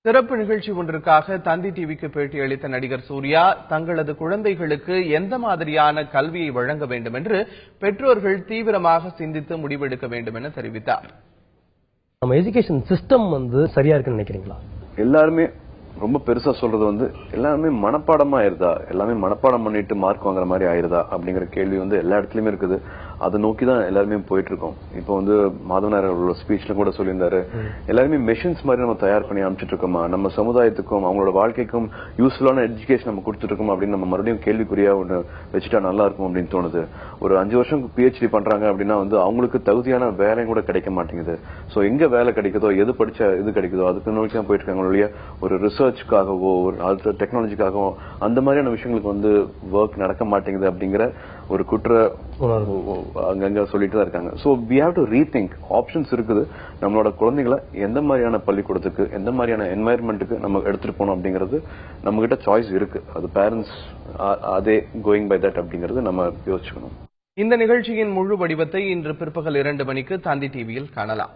சிறப்பு நிகழ்ச்சி ஒன்றுக்காக தந்தி டிவிக்கு பேட்டியளித்த நடிகர் சூர்யா தங்களது குழந்தைகளுக்கு எந்த மாதிரியான கல்வியை வழங்க வேண்டும் என்று பெற்றோர்கள் தீவிரமாக சிந்தித்து முடிவெடுக்க வேண்டும் என தெரிவித்தார். நம்ம எஜுகேஷன் சிஸ்டம் சரியா இருக்குன்னு நினைக்கிறீங்களா? எல்லாருமே ரொம்ப பெருசா சொல்றது எல்லாமே மனப்பாடமா ஆயிருதா, எல்லாமே மனப்பாடம் பண்ணிட்டு மார்க் வாங்குற மாதிரி ஆயிருதா அப்படிங்கிற கேள்வி எல்லா இடத்துலயுமே இருக்குது. அதை நோக்கிதான் எல்லாருமே போயிட்டு இருக்கோம். இப்போ மாதவனார் அவர்களோட ஸ்பீச்ல கூட சொல்லியிருந்தாரு, எல்லாருமே மெஷின்ஸ் மாதிரி நம்ம தயார் பண்ணி அனுப்பிச்சிட்டு இருக்கோமா, நம்ம சமுதாயத்துக்கும் அவங்களோட வாழ்க்கைக்கும் யூஸ்ஃபுல்லான எஜுகேஷன் நம்ம கொடுத்துட்டு இருக்கோம் அப்படின்னு நம்ம மறுபடியும் கேள்விக்குறியா ஒண்ணு வச்சுட்டா நல்லா இருக்கும் அப்படின்னு தோணுது. ஒரு 5 வருஷம் PhD பண்றாங்க அப்படின்னா அவங்களுக்கு தகுதியான வேலையும் கூட கிடைக்க மாட்டேங்குது. சோ எங்க வேலை கிடைக்குதோ, எது படிச்சா இது கிடைக்குதோ அதுக்கு நோக்கி தான் போயிட்டு இருக்காங்க. ஒரு ரிசர்ச்சுக்காகவோ ஒரு அடுத்த டெக்னாலஜிக்காகவோ அந்த மாதிரியான விஷயங்களுக்கு ஒர்க் நடக்க மாட்டேங்குது அப்படிங்கிற ஒரு குற்ற அங்கங்க சொல்லிட்டு தான் இருக்காங்க. So we have to rethink. Options இருக்குது. நம்மளோட குழந்தைகளை எந்த மாதிரியான பள்ளிக்கூடத்துக்கு, எந்த மாதிரியான என்வாயர்மெண்ட்டுக்கு நம்ம எடுத்துட்டு போகணும் அப்படிங்கிறது நம்ம கிட்ட சாய்ஸ் இருக்கு. அது பேரண்ட்ஸ் அதே கோயிங் பை தட் அப்படிங்கிறது நம்ம யோசிச்சுக்கணும். இந்த நிகழ்ச்சியின் முழு வடிவத்தை இன்று பிற்பகல் 2 மணிக்கு தந்தி டிவியில் காணலாம்.